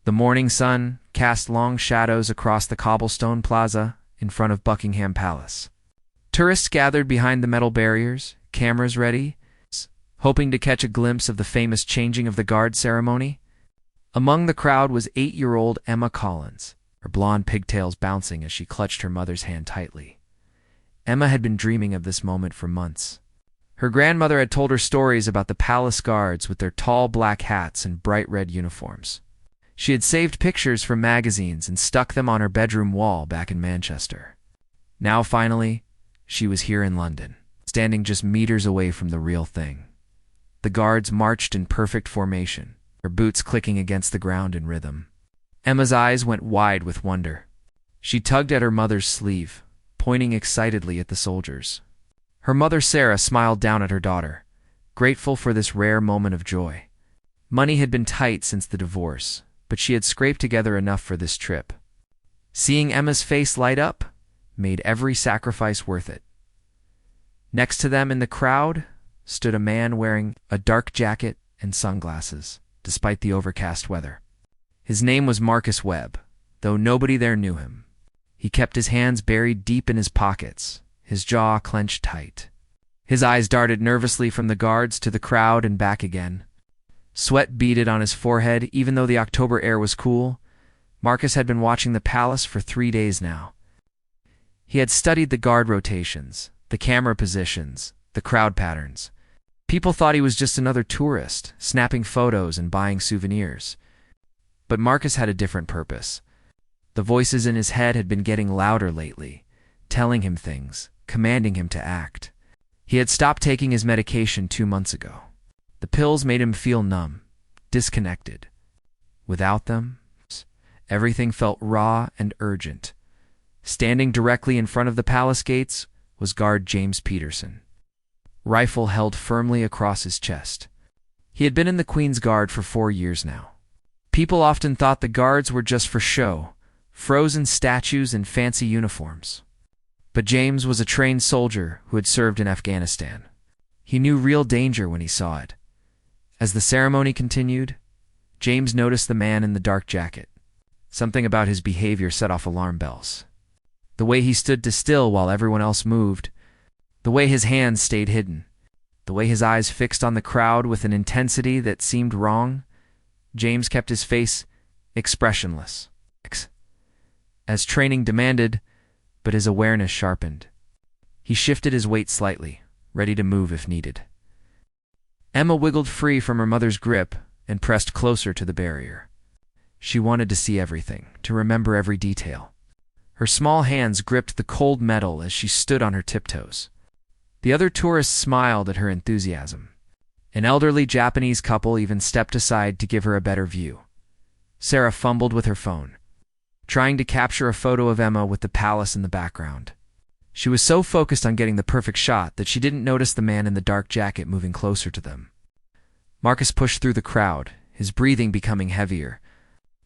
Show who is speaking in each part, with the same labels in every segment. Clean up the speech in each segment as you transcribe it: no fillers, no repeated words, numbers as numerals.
Speaker 1: The morning sun cast long shadows across the cobblestone plaza in front of Buckingham Palace. Tourists gathered behind the metal barriers, cameras ready, hoping to catch a glimpse of the famous changing of the guard ceremony. Among the crowd was 8-year-old Emma Collins, her blonde pigtails bouncing as she clutched her mother's hand tightly. Emma had been dreaming of this moment for months. Her grandmother had told her stories about the palace guards with their tall black hats and bright red uniforms. She had saved pictures from magazines and stuck them on her bedroom wall back in Manchester. Now, finally, she was here in London, standing just meters away from the real thing. The guards marched in perfect formation, her boots clicking against the ground in rhythm. Emma's eyes went wide with wonder. She tugged at her mother's sleeve, pointing excitedly at the soldiers. Her mother Sarah smiled down at her daughter, grateful for this rare moment of joy. Money had been tight since the divorce, but she had scraped together enough for this trip. Seeing Emma's face light up made every sacrifice worth it. Next to them in the crowd stood a man wearing a dark jacket and sunglasses, despite the overcast weather. His name was Marcus Webb, though nobody there knew him. He kept his hands buried deep in his pockets, his jaw clenched tight. His eyes darted nervously from the guards to the crowd and back again. Sweat beaded on his forehead even though the October air was cool. Marcus had been watching the palace for 3 days now. He had studied the guard rotations, the camera positions, the crowd patterns. People thought he was just another tourist, snapping photos and buying souvenirs. But Marcus had a different purpose. The voices in his head had been getting louder lately, telling him things, commanding him to act. He had stopped taking his medication 2 months ago. The pills made him feel numb, disconnected. Without them, everything felt raw and urgent. Standing directly in front of the palace gates was guard James Peterson, rifle held firmly across his chest. He had been in the Queen's Guard for 4 years now. People often thought the guards were just for show, frozen statues in fancy uniforms. But James was a trained soldier who had served in Afghanistan. He knew real danger when he saw it. As the ceremony continued, James noticed the man in the dark jacket. Something about his behavior set off alarm bells. The way he stood still while everyone else moved, the way his hands stayed hidden, the way his eyes fixed on the crowd with an intensity that seemed wrong. James kept his face expressionless, as training demanded, but his awareness sharpened. He shifted his weight slightly, ready to move if needed. Emma wiggled free from her mother's grip and pressed closer to the barrier. She wanted to see everything, to remember every detail. Her small hands gripped the cold metal as she stood on her tiptoes. The other tourists smiled at her enthusiasm. An elderly Japanese couple even stepped aside to give her a better view. Sarah fumbled with her phone, trying to capture a photo of Emma with the palace in the background. She was so focused on getting the perfect shot that she didn't notice the man in the dark jacket moving closer to them. Marcus pushed through the crowd, his breathing becoming heavier.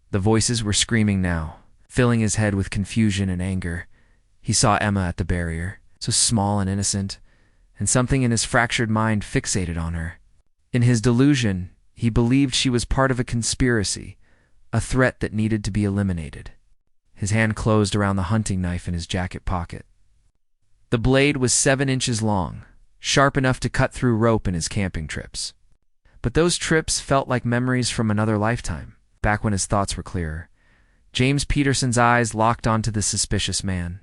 Speaker 1: The voices were screaming now, filling his head with confusion and anger. He saw Emma at the barrier, so small and innocent, and something in his fractured mind fixated on her. In his delusion, he believed she was part of a conspiracy, a threat that needed to be eliminated. His hand closed around the hunting knife in his jacket pocket. The blade was 7 inches long, sharp enough to cut through rope in his camping trips. But those trips felt like memories from another lifetime, back when his thoughts were clearer. James Peterson's eyes locked onto the suspicious man.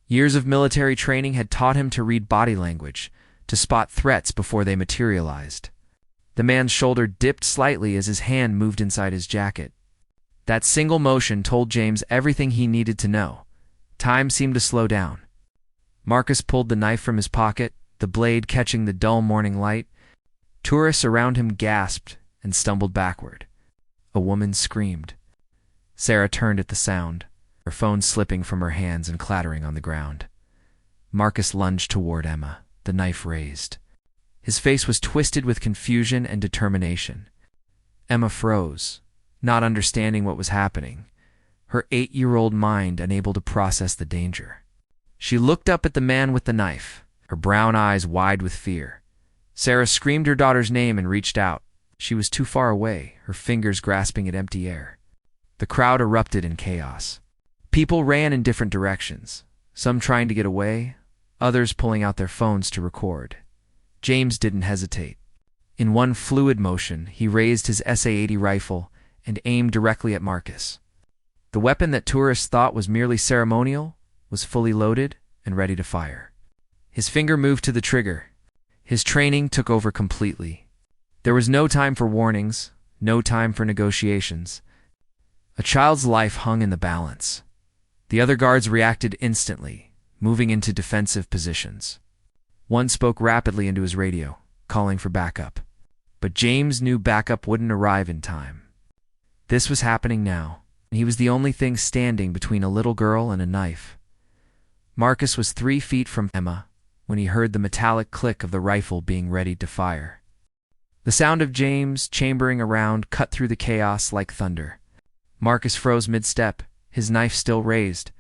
Speaker 1: Years of military training had taught him to read body language, to spot threats before they materialized. The man's shoulder dipped slightly as his hand moved inside his jacket. That single motion told James everything he needed to know. Time seemed to slow down. Marcus pulled the knife from his pocket, the blade catching the dull morning light. Tourists around him gasped and stumbled backward. A woman screamed. Sarah turned at the sound, her phone slipping from her hands and clattering on the ground. Marcus lunged toward Emma, the knife raised. His face was twisted with confusion and determination. Emma froze, not understanding what was happening, her 8-year-old mind unable to process the danger. She looked up at the man with the knife, her brown eyes wide with fear. Sarah screamed her daughter's name and reached out. She was too far away, her fingers grasping at empty air. The crowd erupted in chaos. People ran in different directions, some trying to get away, others pulling out their phones to record. James didn't hesitate. In one fluid motion, he raised his SA-80 rifle and aimed directly at Marcus. The weapon that tourists thought was merely ceremonial was fully loaded and ready to fire. His finger moved to the trigger. His training took over completely. There was no time for warnings, no time for negotiations. A child's life hung in the balance. The other guards reacted instantly, moving into defensive positions. One spoke rapidly into his radio, calling for backup. But James knew backup wouldn't arrive in time. This was happening now, and he was the only thing standing between a little girl and a knife. Marcus was 3 feet from Emma when he heard the metallic click of the rifle being readied to fire. The sound of James chambering around cut through the chaos like thunder. Marcus froze mid-step, his knife still raised.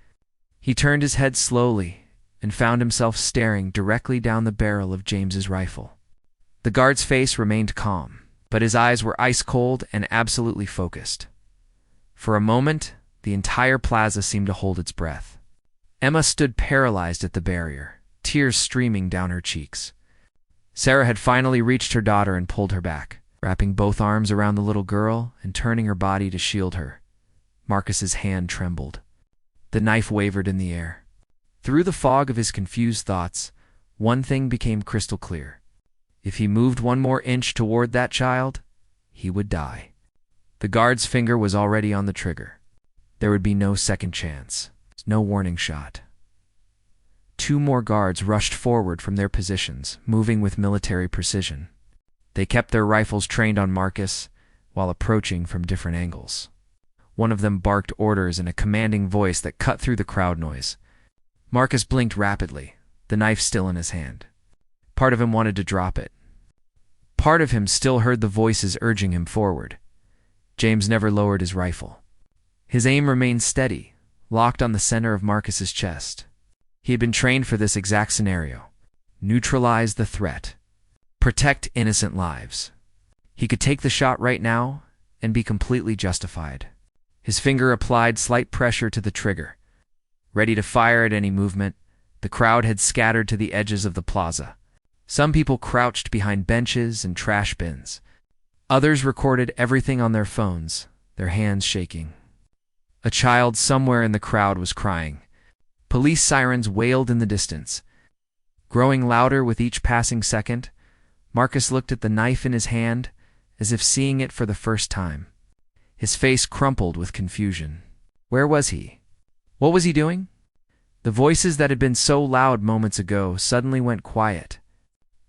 Speaker 1: He turned his head slowly and found himself staring directly down the barrel of James's rifle. The guard's face remained calm, but his eyes were ice-cold and absolutely focused. For a moment, the entire plaza seemed to hold its breath. Emma stood paralyzed at the barrier, tears streaming down her cheeks. Sarah had finally reached her daughter and pulled her back, wrapping both arms around the little girl and turning her body to shield her. Marcus's hand trembled. The knife wavered in the air. Through the fog of his confused thoughts, one thing became crystal clear. If he moved 1 more inch toward that child, he would die. The guard's finger was already on the trigger. There would be no second chance, no warning shot. 2 more guards rushed forward from their positions, moving with military precision. They kept their rifles trained on Marcus while approaching from different angles. One of them barked orders in a commanding voice that cut through the crowd noise. Marcus blinked rapidly, the knife still in his hand. Part of him wanted to drop it. Part of him still heard the voices urging him forward. James never lowered his rifle. His aim remained steady, locked on the center of Marcus's chest. He had been trained for this exact scenario. Neutralize the threat. Protect innocent lives. He could take the shot right now and be completely justified. His finger applied slight pressure to the trigger. Ready to fire at any movement, the crowd had scattered to the edges of the plaza. Some people crouched behind benches and trash bins. Others recorded everything on their phones, their hands shaking. A child somewhere in the crowd was crying. Police sirens wailed in the distance. Growing louder with each passing second, Marcus looked at the knife in his hand as if seeing it for the first time. His face crumpled with confusion. Where was he? What was he doing? The voices that had been so loud moments ago suddenly went quiet.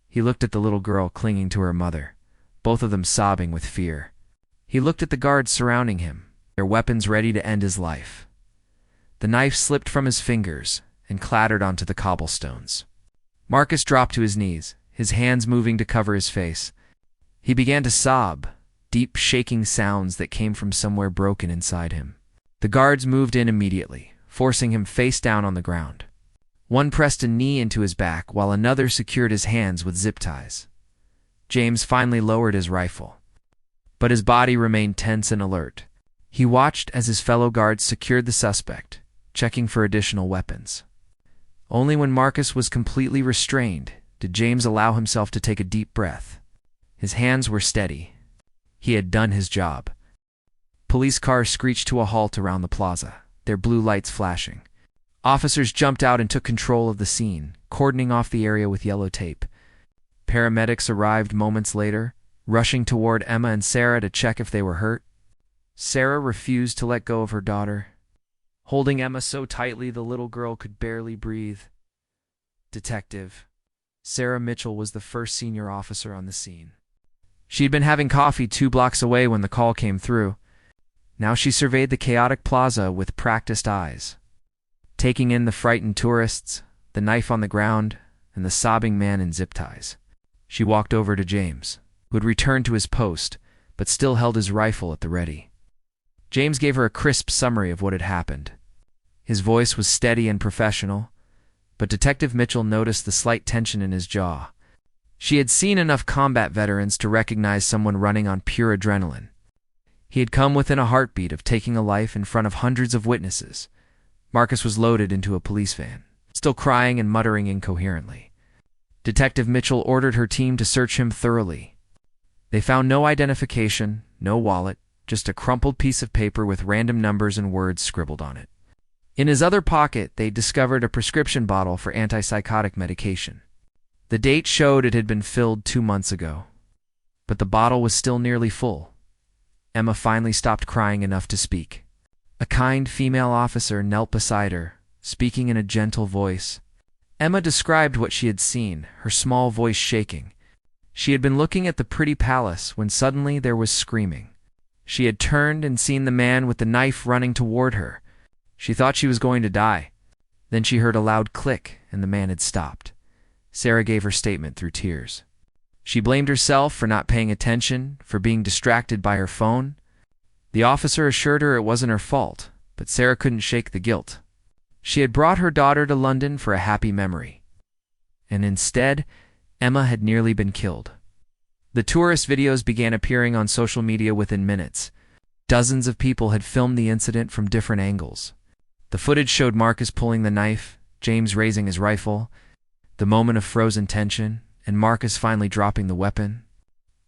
Speaker 1: He looked at the little girl clinging to her mother, both of them sobbing with fear. He looked at the guards surrounding him, their weapons ready to end his life. The knife slipped from his fingers and clattered onto the cobblestones. Marcus dropped to his knees, his hands moving to cover his face. He began to sob, deep shaking sounds that came from somewhere broken inside him. The guards moved in immediately, forcing him face down on the ground. One pressed a knee into his back while another secured his hands with zip ties. James finally lowered his rifle, but his body remained tense and alert. He watched as his fellow guards secured the suspect, checking for additional weapons. Only when Marcus was completely restrained did James allow himself to take a deep breath. His hands were steady. He had done his job. Police cars screeched to a halt around the plaza, their blue lights flashing. Officers jumped out and took control of the scene, cordoning off the area with yellow tape. Paramedics arrived moments later, rushing toward Emma and Sarah to check if they were hurt. Sarah refused to let go of her daughter, holding Emma so tightly the little girl could barely breathe. Detective Sarah Mitchell was the first senior officer on the scene. She'd been having coffee 2 blocks away when the call came through. Now she surveyed the chaotic plaza with practiced eyes, taking in the frightened tourists, the knife on the ground, and the sobbing man in zip ties. She walked over to James, who had returned to his post, but still held his rifle at the ready. James gave her a crisp summary of what had happened. His voice was steady and professional, but Detective Mitchell noticed the slight tension in his jaw. She had seen enough combat veterans to recognize someone running on pure adrenaline. He had come within a heartbeat of taking a life in front of hundreds of witnesses. Marcus was loaded into a police van, still crying and muttering incoherently. Detective Mitchell ordered her team to search him thoroughly. They found no identification, no wallet, just a crumpled piece of paper with random numbers and words scribbled on it. In his other pocket, they discovered a prescription bottle for antipsychotic medication. The date showed it had been filled 2 months ago, but the bottle was still nearly full. Emma finally stopped crying enough to speak. A kind female officer knelt beside her, speaking in a gentle voice. Emma described what she had seen, her small voice shaking. She had been looking at the pretty palace when suddenly there was screaming. She had turned and seen the man with the knife running toward her. She thought she was going to die. Then she heard a loud click, and the man had stopped. Sarah gave her statement through tears. She blamed herself for not paying attention, for being distracted by her phone. The officer assured her it wasn't her fault, but Sarah couldn't shake the guilt. She had brought her daughter to London for a happy memory. And instead, Emma had nearly been killed. The tourist videos began appearing on social media within minutes. Dozens of people had filmed the incident from different angles. The footage showed Marcus pulling the knife, James raising his rifle, the moment of frozen tension, and Marcus finally dropping the weapon.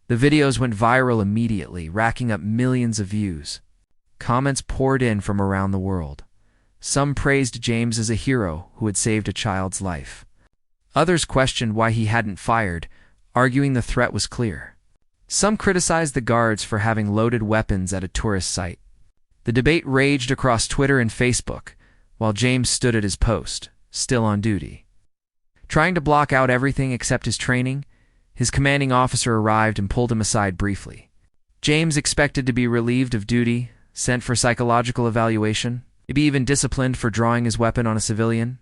Speaker 1: The videos went viral immediately, racking up millions of views. Comments poured in from around the world. Some praised James as a hero who had saved a child's life. Others questioned why he hadn't fired, arguing the threat was clear. Some criticized the guards for having loaded weapons at a tourist site. The debate raged across Twitter and Facebook, while James stood at his post, still on duty. Trying to block out everything except his training, his commanding officer arrived and pulled him aside briefly. James expected to be relieved of duty, sent for psychological evaluation, maybe even disciplined for drawing his weapon on a civilian.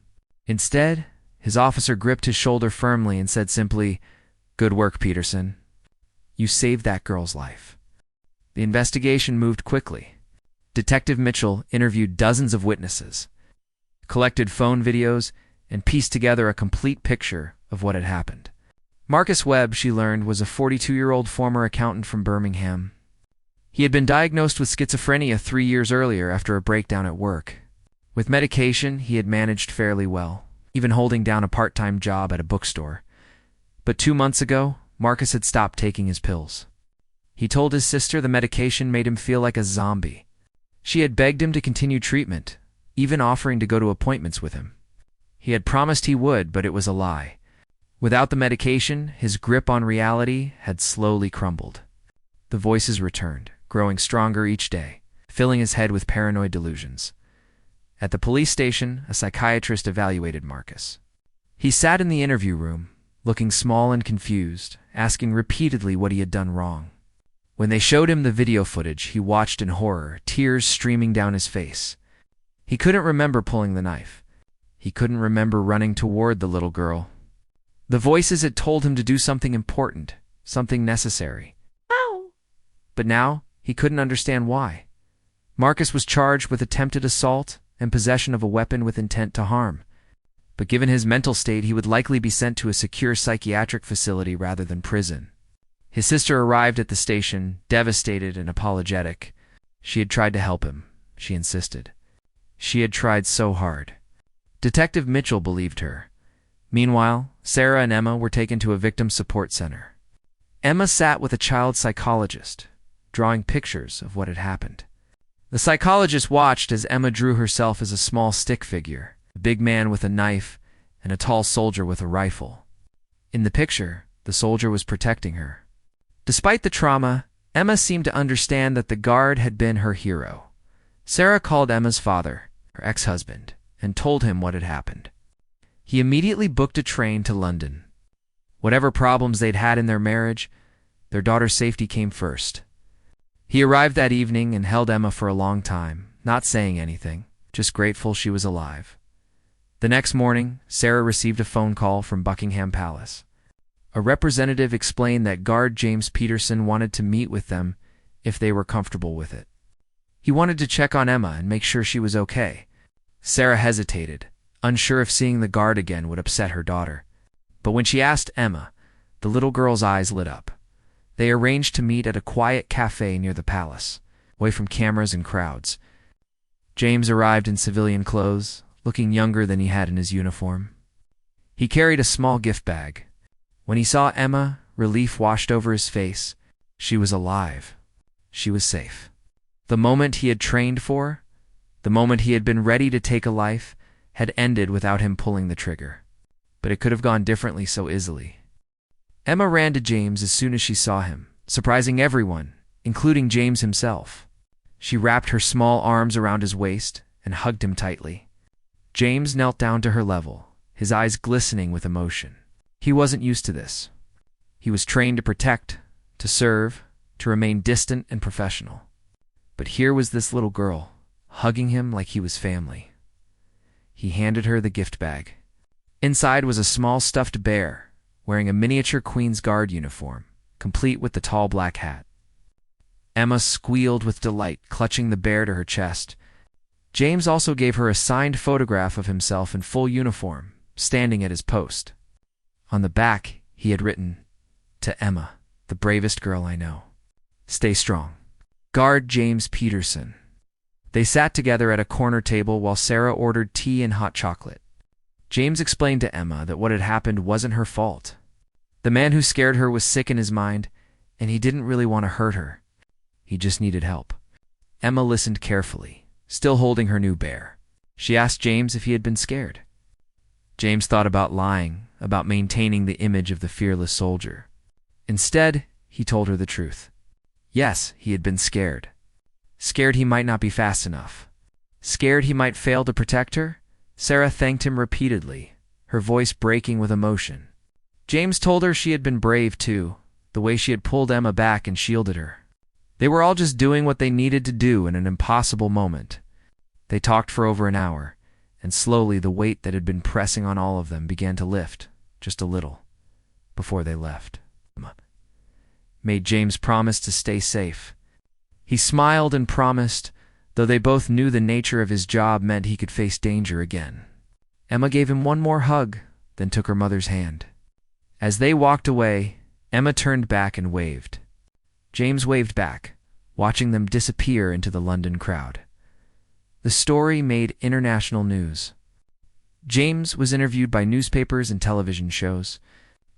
Speaker 1: Instead, his officer gripped his shoulder firmly and said simply, "Good work, Peterson. You saved that girl's life." The investigation moved quickly. Detective Mitchell interviewed dozens of witnesses, collected phone videos, and pieced together a complete picture of what had happened. Marcus Webb, she learned, was a 42-year-old former accountant from Birmingham. He had been diagnosed with schizophrenia 3 years earlier after a breakdown at work. With medication, he had managed fairly well, even holding down a part-time job at a bookstore. But 2 months ago, Marcus had stopped taking his pills. He told his sister the medication made him feel like a zombie. She had begged him to continue treatment, even offering to go to appointments with him. He had promised he would, but it was a lie. Without the medication, his grip on reality had slowly crumbled. The voices returned, growing stronger each day, filling his head with paranoid delusions. At the police station, a psychiatrist evaluated Marcus. He sat in the interview room, looking small and confused, asking repeatedly what he had done wrong. When they showed him the video footage, he watched in horror, tears streaming down his face. He couldn't remember pulling the knife. He couldn't remember running toward the little girl. The voices had told him to do something important, something necessary.
Speaker 2: Ow!
Speaker 1: But now, he couldn't understand why. Marcus was charged with attempted assault and possession of a weapon with intent to harm. But given his mental state, he would likely be sent to a secure psychiatric facility rather than prison. His sister arrived at the station, devastated and apologetic. She had tried to help him, she insisted. She had tried so hard. Detective Mitchell believed her. Meanwhile, Sarah and Emma were taken to a victim support center. Emma sat with a child psychologist, drawing pictures of what had happened. The psychologist watched as Emma drew herself as a small stick figure, a big man with a knife and a tall soldier with a rifle. In the picture, the soldier was protecting her. Despite the trauma, Emma seemed to understand that the guard had been her hero. Sarah called Emma's father, her ex-husband, and told him what had happened. He immediately booked a train to London. Whatever problems they'd had in their marriage, their daughter's safety came first. He arrived that evening and held Emma for a long time, not saying anything, just grateful she was alive. The next morning, Sarah received a phone call from Buckingham Palace. A representative explained that guard James Peterson wanted to meet with them if they were comfortable with it. He wanted to check on Emma and make sure she was okay. Sarah hesitated, unsure if seeing the guard again would upset her daughter. But when she asked Emma, the little girl's eyes lit up. They arranged to meet at a quiet cafe near the palace. away from cameras and crowds. James arrived in civilian clothes, looking younger than he had in his uniform. He carried a small gift bag. When he saw Emma, relief washed over his face. She was alive. She was safe. The moment he had trained for, the moment he had been ready to take a life, had ended without him pulling the trigger. But it could have gone differently so easily. Emma ran to James as soon as she saw him, surprising everyone, including James himself. She wrapped her small arms around his waist and hugged him tightly. James knelt down to her level, his eyes glistening with emotion. He wasn't used to this. He was trained to protect, to serve, to remain distant and professional. But here was this little girl, hugging him like he was family. He handed her the gift bag. Inside was a small stuffed bear, wearing a miniature Queen's Guard uniform, complete with the tall black hat. Emma squealed with delight, clutching the bear to her chest. James also gave her a signed photograph of himself in full uniform, standing at his post. On the back, he had written, "To Emma, the bravest girl I know. Stay strong. Guard James Peterson." They sat together at a corner table while Sarah ordered tea and hot chocolate. James explained to Emma that what had happened wasn't her fault. The man who scared her was sick in his mind, and he didn't really want to hurt her. He just needed help. Emma listened carefully, still holding her new bear. She asked James if he had been scared. James thought about lying, about maintaining the image of the fearless soldier. Instead, he told her the truth. Yes, he had been scared. Scared he might not be fast enough. Scared he might fail to protect her. Sarah thanked him repeatedly, her voice breaking with emotion. James told her she had been brave too, the way she had pulled Emma back and shielded her. They were all just doing what they needed to do in an impossible moment. They talked for over an hour, and slowly the weight that had been pressing on all of them began to lift, just a little, before they left. Emma made James promise to stay safe. He smiled and promised, though they both knew the nature of his job meant he could face danger again. Emma gave him one more hug, then took her mother's hand. As they walked away, Emma turned back and waved. James waved back, watching them disappear into the London crowd. The story made international news. James was interviewed by newspapers and television shows.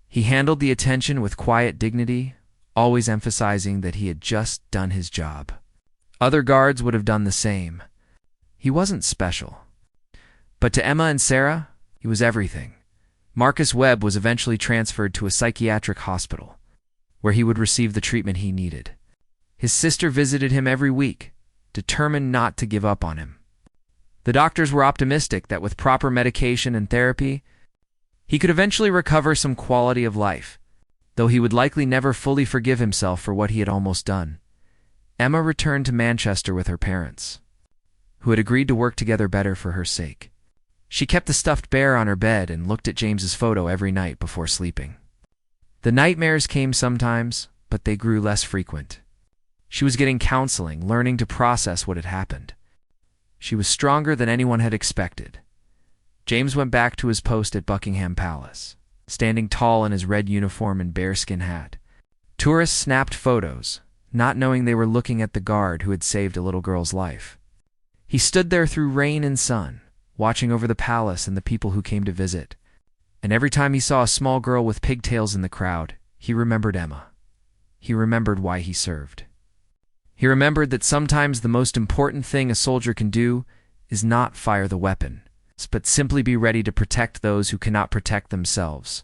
Speaker 1: He handled the attention with quiet dignity, always emphasizing that he had just done his job. Other guards would have done the same. He wasn't special. But to Emma and Sarah, he was everything. Marcus Webb was eventually transferred to a psychiatric hospital, where he would receive the treatment he needed. His sister visited him every week, determined not to give up on him. The doctors were optimistic that with proper medication and therapy, he could eventually recover some quality of life, though he would likely never fully forgive himself for what he had almost done. Emma returned to Manchester with her parents, who had agreed to work together better for her sake. She kept the stuffed bear on her bed and looked at James's photo every night before sleeping. The nightmares came sometimes, but they grew less frequent. She was getting counseling, learning to process what had happened. She was stronger than anyone had expected. James went back to his post at Buckingham Palace, standing tall in his red uniform and bearskin hat. Tourists snapped photos, not knowing they were looking at the guard who had saved a little girl's life. He stood there through rain and sun, watching over the palace and the people who came to visit. And every time he saw a small girl with pigtails in the crowd, he remembered Emma. He remembered why he served. He remembered that sometimes the most important thing a soldier can do is not fire the weapon, but simply be ready to protect those who cannot protect themselves.